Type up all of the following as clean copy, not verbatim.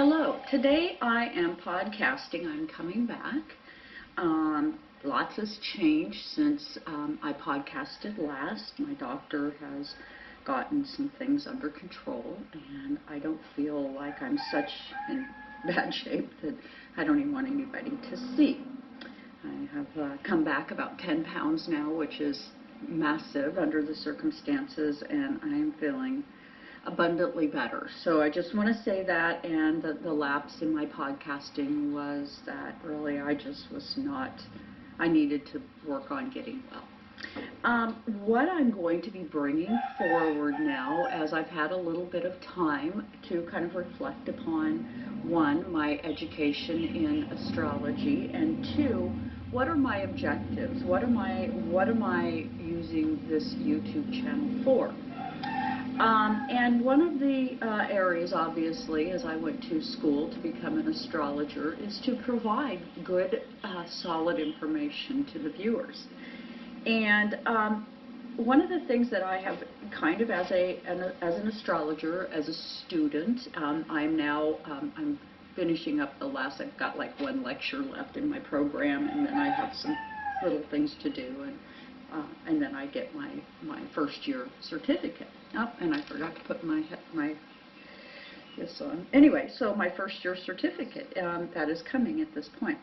Hello, today I am podcasting. I'm coming back. Lots has changed since I podcasted last. My doctor has gotten some things under control, and I don't feel like I'm such in bad shape that I don't even want anybody to see. I have come back about 10 pounds now, which is massive under the circumstances, and I'm feeling abundantly better. So I just want to say that, and the lapse in my podcasting was that really I just was not, I needed to work on getting well. What I'm going to be bringing forward now, as I've had a little bit of time to kind of reflect upon, one, my education in astrology, and two, what are my objectives? What am I using this YouTube channel for? And one of the areas, obviously, as I went to school to become an astrologer, is to provide good, solid information to the viewers. And one of the things that I have kind of as an astrologer, as a student, I'm now, I'm finishing up the last, I've got like one lecture left in my program, and then I have some little things to do, and then I get my first year certificate. Oh, and I forgot to put my this on. Anyway, so my first year certificate, that is coming at this point.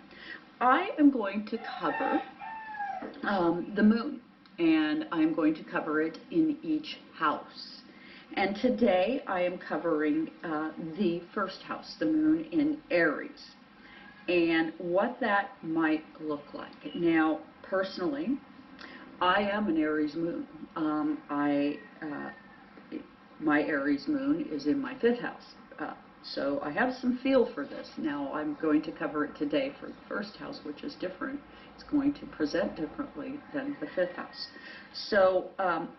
I am going to cover the moon, and I'm going to cover it in each house. And today I am covering the first house, the moon in Aries, and what that might look like. Now, personally, I am an Aries moon. My Aries moon is in my 5th house. So I have some feel for this. Now I'm going to cover it today for the 1st house, which is different. It's going to present differently than the 5th house. So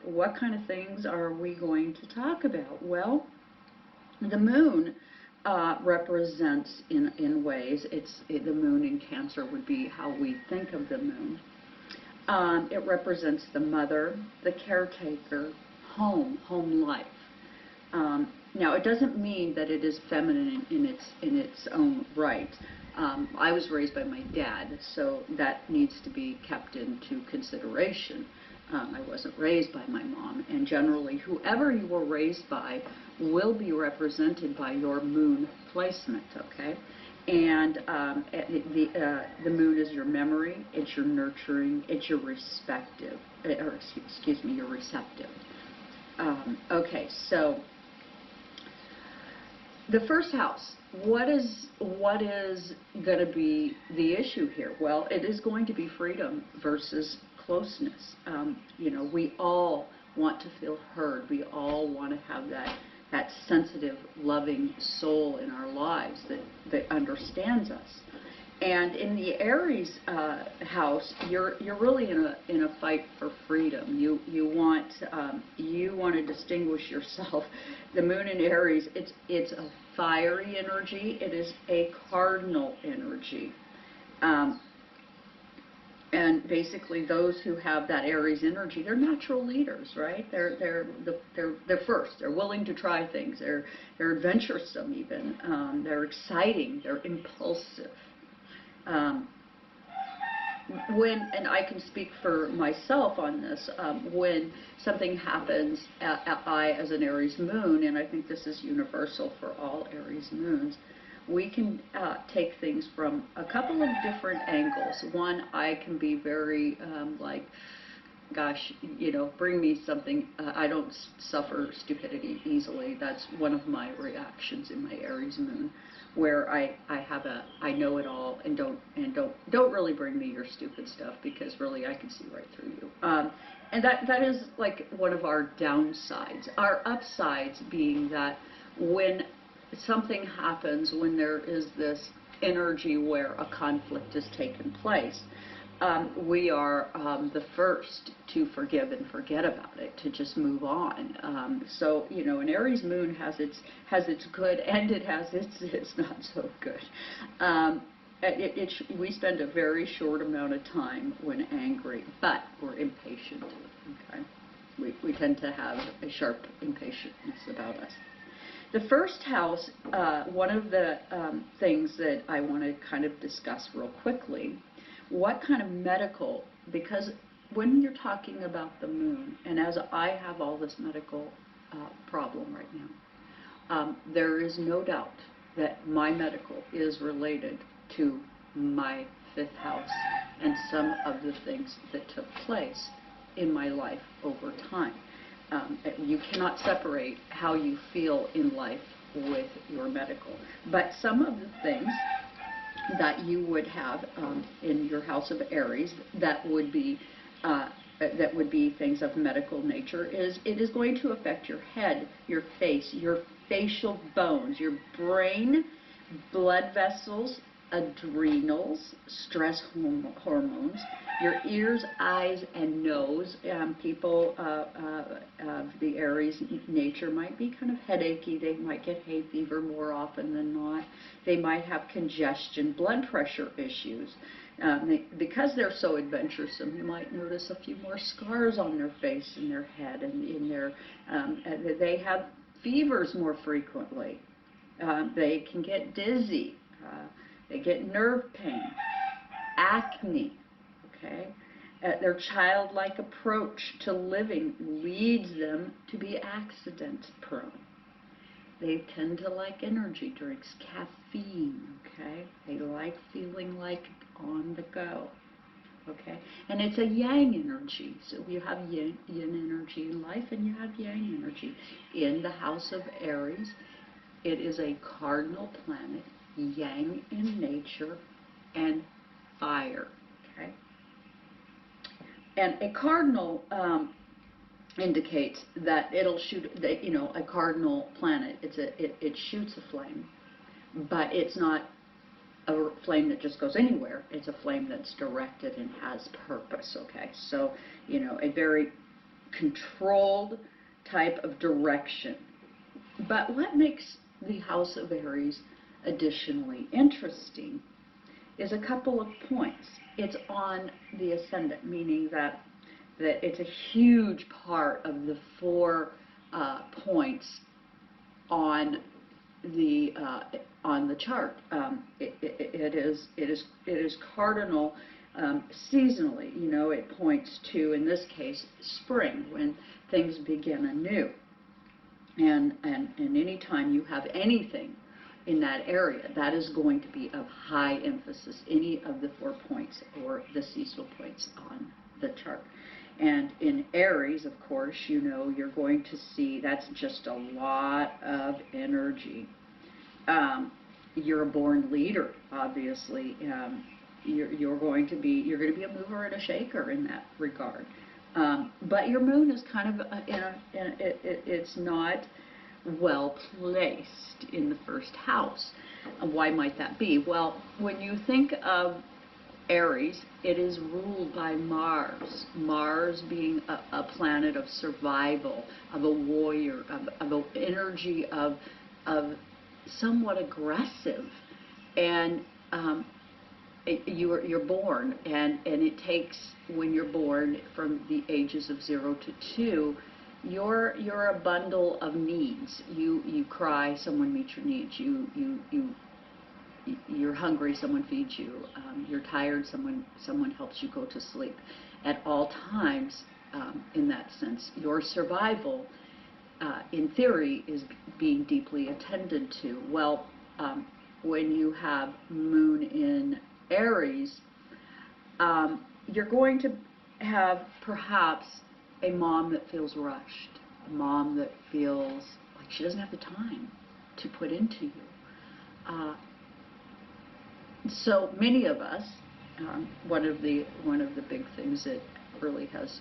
what kind of things are we going to talk about? Well, the moon represents in ways, the moon in Cancer would be how we think of the moon. It represents the mother, the caretaker, home life. Now, it doesn't mean that it is feminine in its own right. I was raised by my dad, so that needs to be kept into consideration. I wasn't raised by my mom, and generally, whoever you were raised by will be represented by your moon placement, okay? And the moon is your memory, it's your nurturing, it's your receptive. Okay, so the 1st house, what is going to be the issue here? Well, it is going to be freedom versus closeness. You know, we all want to feel heard. We all want to have that sensitive, loving soul in our lives that understands us. And in the Aries house, you're really in a fight for freedom. You want to distinguish yourself. The moon in Aries, it's a fiery energy. It is a cardinal energy. And basically, those who have that Aries energy, they're natural leaders, right? They're first. They're willing to try things. They're adventuresome even. They're exciting. They're impulsive. And I can speak for myself on this, when something happens, I as an Aries moon, and I think this is universal for all Aries moons, we can take things from a couple of different angles. One, I can be very like, gosh, you know, bring me something. I don't suffer stupidity easily. That's one of my reactions in my Aries moon, where I know it all, and don't really bring me your stupid stuff, because really I can see right through you. And that is like one of our downsides. Our upsides being that when something happens, when there is this energy where a conflict has taken place, we are the first to forgive and forget about it, to just move on. So, you know, an Aries moon has its good, and it has its not so good. We spend a very short amount of time when angry, but we're impatient. Okay, we tend to have a sharp impatience about us. The first house, one of the things that I want to kind of discuss real quickly, what kind of medical, because when you're talking about the moon, and as I have all this medical problem right now, there is no doubt that my medical is related to my fifth house and some of the things that took place in my life over time. You cannot separate how you feel in life with your medical. But some of the things that you would have in your house of Aries that would be things of medical nature is it is going to affect your head, your face, your facial bones, your brain, blood vessels, adrenals, stress hormones, your ears, eyes, and nose. People of the Aries nature might be kind of headachy. They might get hay fever more often than not. They might have congestion, blood pressure issues. Because they're so adventuresome, you might notice a few more scars on their face and their head, and in their they have fevers more frequently. They can get dizzy. They get nerve pain, acne, okay? Their childlike approach to living leads them to be accident prone. They tend to like energy drinks, caffeine, okay? They like feeling like on the go, okay? And it's a yang energy. So you have yin energy in life and you have yang energy. In the house of Aries, it is a cardinal planet, yang in nature, and fire, okay? And a cardinal indicates that it'll shoot, you know, a cardinal planet, it shoots a flame, but it's not a flame that just goes anywhere. It's a flame that's directed and has purpose, okay? So, you know, a very controlled type of direction. But what makes the house of Aries additionally interesting is a couple of points. It's on the ascendant, meaning that it's a huge part of the 4 points on the chart. It is cardinal seasonally. You know, it points to, in this case, spring, when things begin anew. And any time you have anything in that area, that is going to be of high emphasis, any of the 4 points or the seasonal points on the chart. And in Aries, of course, you know, you're going to see that's just a lot of energy. You're a born leader, obviously. You're going to be a mover and a shaker in that regard. But your moon is kind of it's not well placed in the first house. Why might that be? Well, when you think of Aries, it is ruled by Mars. Mars being a planet of survival, of a warrior, of an energy of somewhat aggressive. And you're born, and it takes, when you're born, from the ages of 0 to 2, you're a bundle of needs. You cry, someone meets your needs. You're hungry, someone feeds you. You're tired, someone helps you go to sleep. At all times, in that sense, your survival, in theory, is being deeply attended to. Well, when you have Moon in Aries, you're going to have perhaps a mom that feels rushed, a mom that feels like she doesn't have the time to put into you. So many of us, one of the big things that really has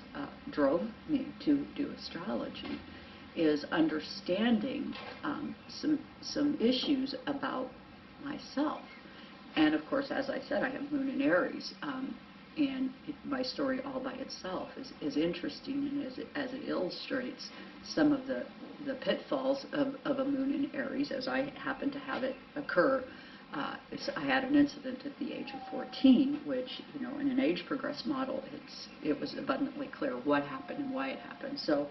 drove me to do astrology is understanding some issues about myself. And of course, as I said, I have Moon in Aries, and my story all by itself is interesting, and as it illustrates some of the pitfalls of a Moon in Aries, as I happen to have it occur I had an incident at the age of 14, which, in an age progressed model, it was abundantly clear what happened and why it happened. So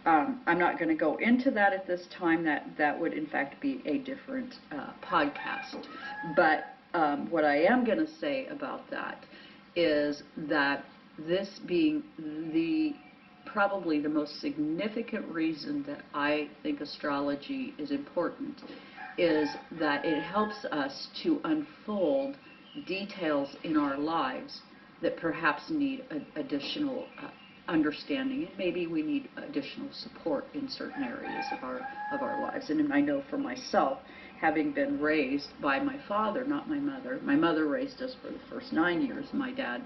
I'm not going to go into that at this time. That would, in fact, be a different podcast. But what I am going to say about that is that this being probably the most significant reason that I think astrology is important is that it helps us to unfold details in our lives that perhaps need additional understanding, and maybe we need additional support in certain areas of our lives. And I know for myself, having been raised by my father, not my mother. My mother raised us for the first 9 years. My dad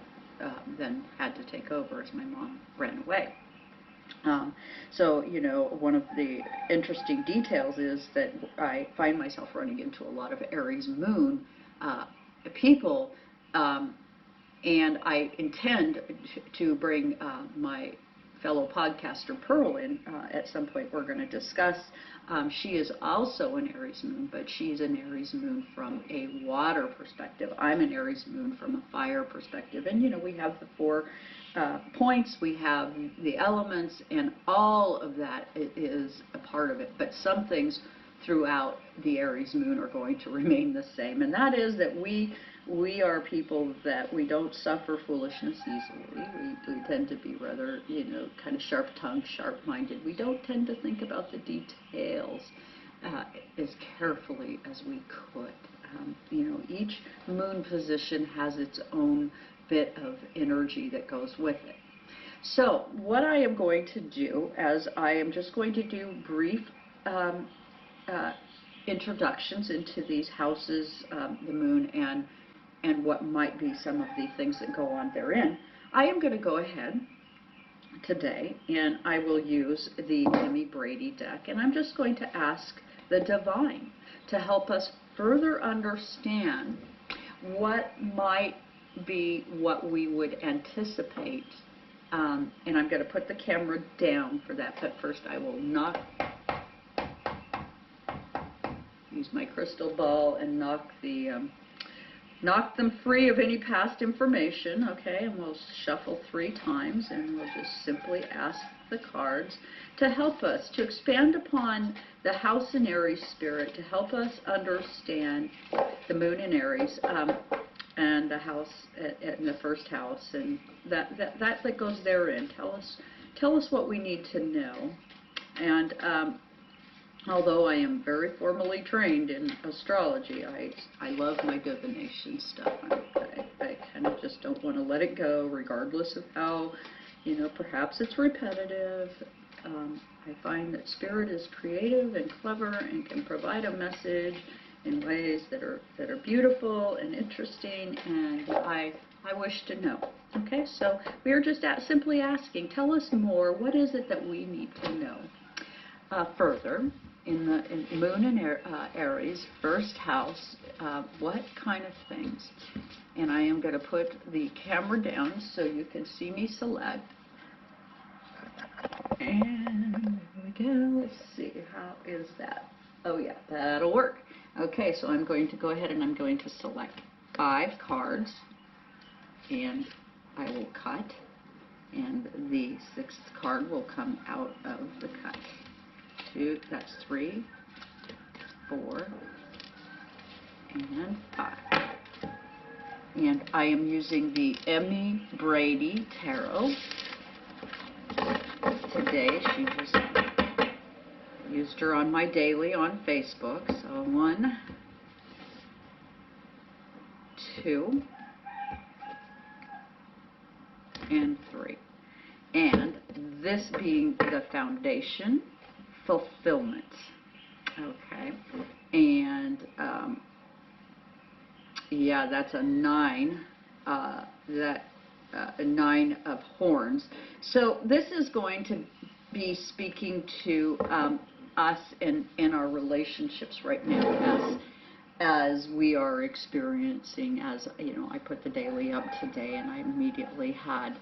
then had to take over as my mom ran away. So, one of the interesting details is that I find myself running into a lot of Aries Moon people, and I intend to bring my fellow podcaster Pearl in at some point. We're going to discuss. She is also an Aries Moon, but she's an Aries Moon from a water perspective. I'm an Aries Moon from a fire perspective. And, we have the 4 points, we have the elements, and all of that is a part of it. But some things throughout the Aries Moon are going to remain the same. And that is that we are people that we don't suffer foolishness easily. We tend to be rather, kind of sharp-tongued, sharp-minded. We don't tend to think about the details as carefully as we could. Each moon position has its own bit of energy that goes with it. So what I am going to do, as I am just going to do brief introductions into these houses, the moon, and what might be some of the things that go on therein, I am going to go ahead today and I will use the Emmy Brady deck, and I'm just going to ask the divine to help us further understand what might be what we would anticipate. And I'm going to put the camera down for that, but first I will use my crystal ball and knock them free of any past information, okay? And we'll shuffle 3 times, and we'll just simply ask the cards to help us to expand upon the house in Aries spirit, to help us understand the moon in Aries, and the house in the first house, and that goes therein. Tell us what we need to know. And although I am very formally trained in astrology, I love my divination stuff. I kind of just don't want to let it go, regardless of how, perhaps it's repetitive. I find that spirit is creative and clever and can provide a message in ways that are beautiful and interesting, and I wish to know. Okay, so we are just simply asking, tell us more. What is it that we need to know? Further, in Moon and Aries, first house, what kind of things? And I am going to put the camera down so you can see me select. And there we go. Let's see, how is that? Oh yeah, that'll work. Okay, so I'm going to go ahead and I'm going to select 5 cards, and I will cut, and the 6th card will come out of the cut. 2, that's 3, 4, and 5. And I am using the Emmy Brady Tarot. Today, she just used her on my daily on Facebook. So 1, 2, and 3. And this being the foundation, fulfillment. Okay. And yeah, that's a 9. A 9 of horns. So this is going to be speaking to us in our relationships right now, as we are experiencing. As I put the daily up today, and I immediately had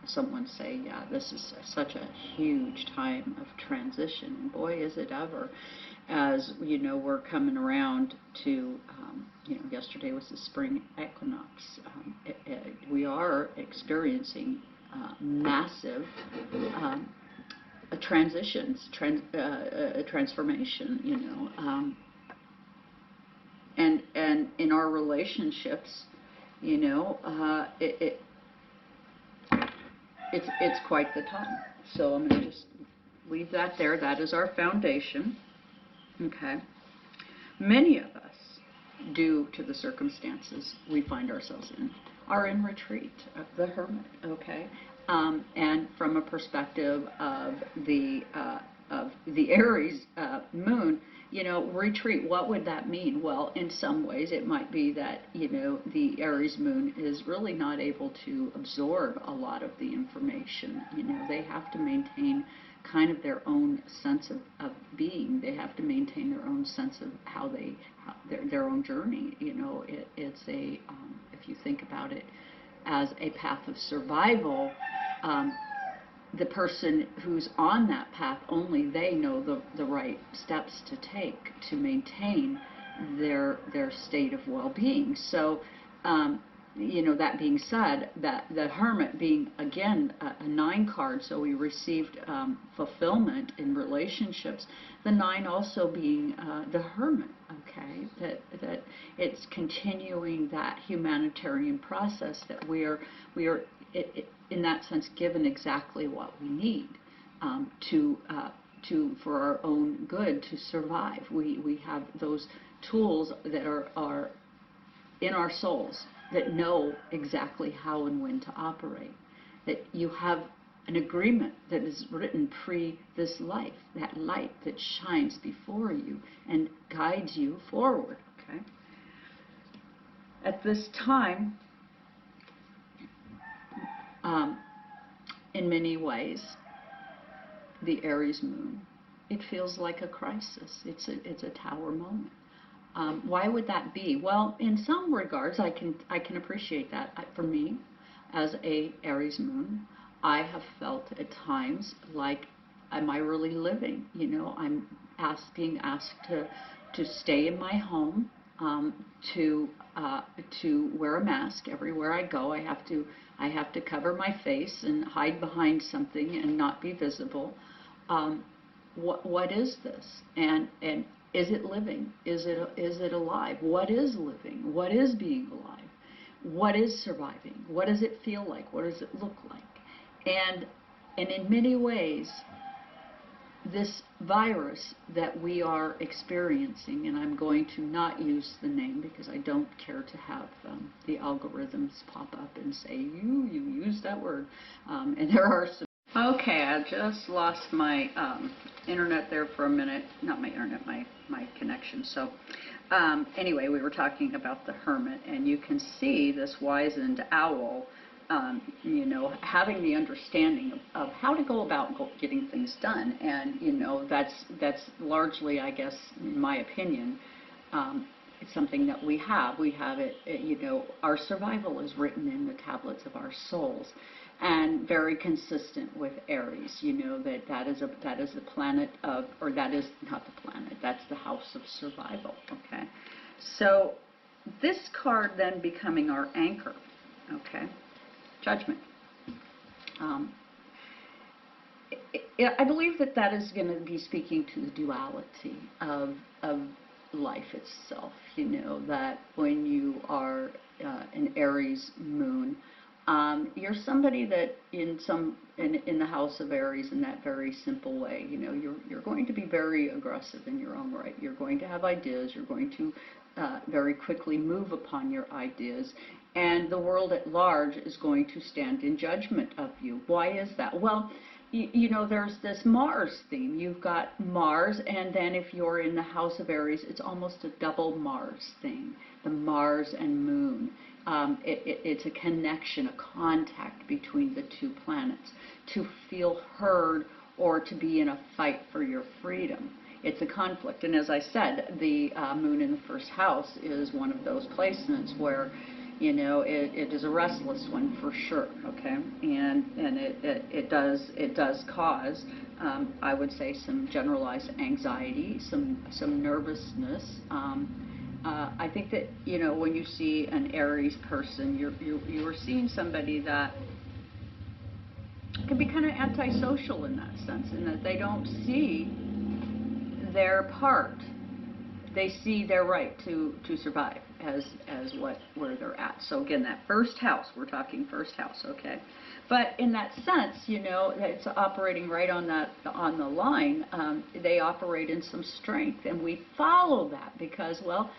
someone say, yeah, this is such a huge time of transition, and boy, is it ever, as we're coming around to yesterday was the spring equinox. We are experiencing massive transitions, transformation, and in our relationships, it's quite the time. So I'm going to just leave that there. That is our foundation. Okay. Many of us, due to the circumstances we find ourselves in, are in retreat, the Hermit. Okay. And from a perspective of the Aries moon, retreat, what would that mean? Well, in some ways it might be that, the Aries moon is really not able to absorb a lot of the information. They have to maintain kind of their own sense of being. They have to maintain their own sense of their own journey. It's a, if you think about it as a path of survival, the person who's on that path, only they know the right steps to take to maintain their state of well-being. So, that being said, that the Hermit being, again, a 9 card, so we received fulfillment in relationships. The 9 also being the Hermit, okay, that it's continuing that humanitarian process, that we are in that sense given exactly what we need for our own good to survive. We have those tools that are in our souls that know exactly how and when to operate. That you have an agreement that is written pre this life, that light that shines before you and guides you forward. Okay. At this time, in many ways, the Aries moon, it feels like a crisis. It's a tower moment. Why would that be? Well, in some regards, I can appreciate that. For me, as a Aries moon, I have felt at times like, am I really living? I'm being asked to stay in my home, to wear a mask everywhere I go. I have to cover my face and hide behind something and not be visible. What is this? And is it living? Is it alive? What is living? What is being alive? What is surviving? What does it feel like? What does it look like? And in many ways, this virus that we are experiencing, and I'm going to not use the name because I don't care to have the algorithms pop up and say, you used that word. And there are some. Okay, I just lost my internet there for a minute. Not my internet, my connection. So anyway, we were talking about the Hermit, and you can see this wizened owl, having the understanding of how to go about getting things done. And, that's largely, I guess, in my opinion, it's something that we have. We have it, our survival is written in the tablets of our souls. And very consistent with Aries, that is the planet of, or that is not the planet, that's the house of survival, okay? So this card then becoming our anchor, okay? Judgment. I believe that is going to be speaking to the duality of life itself, that when you are an Aries moon, you're somebody that in the house of Aries, in that very simple way, you're going to be very aggressive in your own right. You're going to have ideas. You're going to very quickly move upon your ideas, and the world at large is going to stand in judgment of you. Why is that? Well, there's this Mars theme. You've got Mars, and then if you're in the house of Aries, it's almost a double Mars thing, the Mars and Moon. It's a connection, a contact between the two planets, to feel heard or to be in a fight for your freedom. It's a conflict. And as I said, the moon in the first house is one of those placements where, it is a restless one for sure, okay? And it does cause, I would say, some generalized anxiety, some nervousness, I think that, you know, when you see an Aries person, you're seeing somebody that can be kind of antisocial in that sense, in that they don't see their part. They see their right to survive as where they're at. So again, that first house, we're talking first house, okay? But in that sense, you know, it's operating right on the line. They operate in some strength, and we follow that because, well,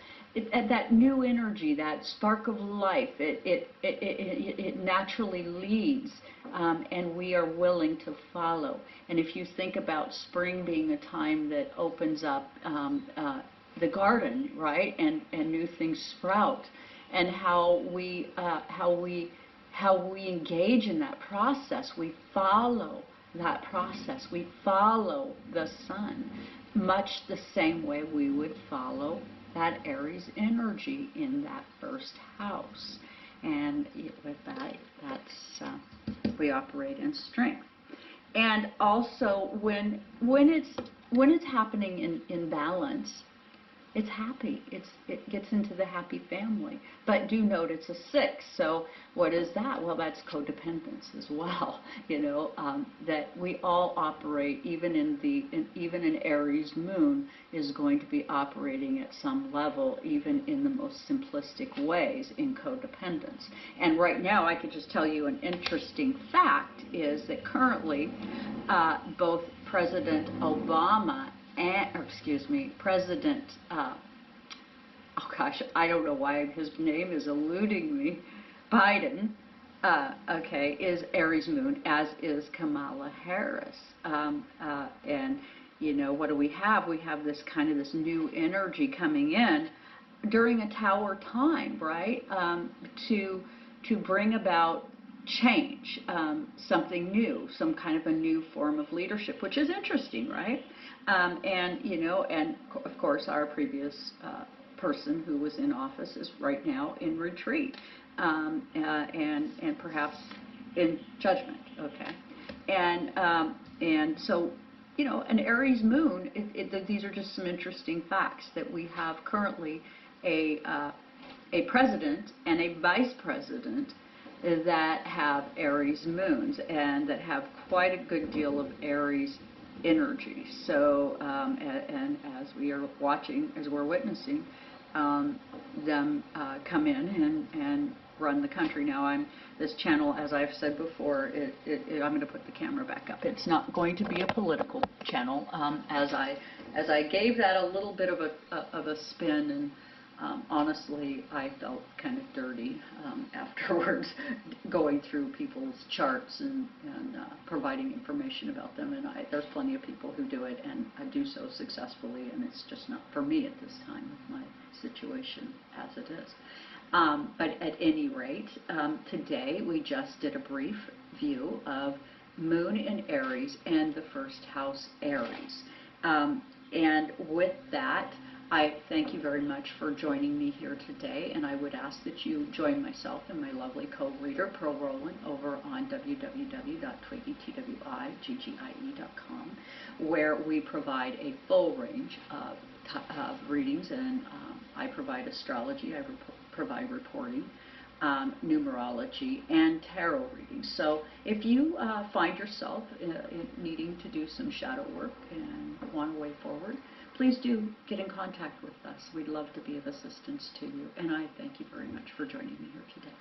that new energy, that spark of life, it naturally leads, and we are willing to follow. And if you think about spring being a time that opens up the garden, right, and new things sprout, and how we engage in that process, we follow that process, we follow the sun, much the same way we would follow that Aries energy in that first house. And with that, we operate in strength. And also when it's happening in balance, it's happy. It gets into the happy family. But do note it's a 6. So what is that? Well, that's codependence as well. You know, that we all operate, even an Aries moon is going to be operating at some level, even in the most simplistic ways, in codependence. And right now, I could just tell you an interesting fact is that currently, both President Obama President, oh gosh, I don't know why his name is eluding me, Biden, okay, is Aries moon, as is Kamala Harris. And, you know, what do we have? We have this kind of this new energy coming in during a Tower time, right, to bring about change, something new, some kind of a new form of leadership, which is interesting, right? And, you know, and of course our previous person who was in office is right now in retreat, and perhaps in judgment, okay? And so, you know, an Aries moon, these are just some interesting facts that we have currently a president and a vice president that have Aries moons and that have quite a good deal of Aries energy. So, and as we are watching, as we're witnessing them come in and run the country. Now, this channel, as I've said before, I'm going to put the camera back up. It's not going to be a political channel. As I gave that a little bit of a spin, and honestly, I felt kind of dirty afterwards, going through people's charts and providing information about them. And there's plenty of people who do it, and I do so successfully, and it's just not for me at this time with my situation as it is. But at any rate, today we just did a brief view of Moon in Aries and the first house Aries. And with that, I thank you very much for joining me here today, and I would ask that you join myself and my lovely co-reader, Pearl Rowland, over on www.twiggy.com, where we provide a full range of readings, and I provide astrology, I provide reporting, numerology, and tarot readings. So if you find yourself needing to do some shadow work and want a way forward, please do get in contact with us. We'd love to be of assistance to you. And I thank you very much for joining me here today.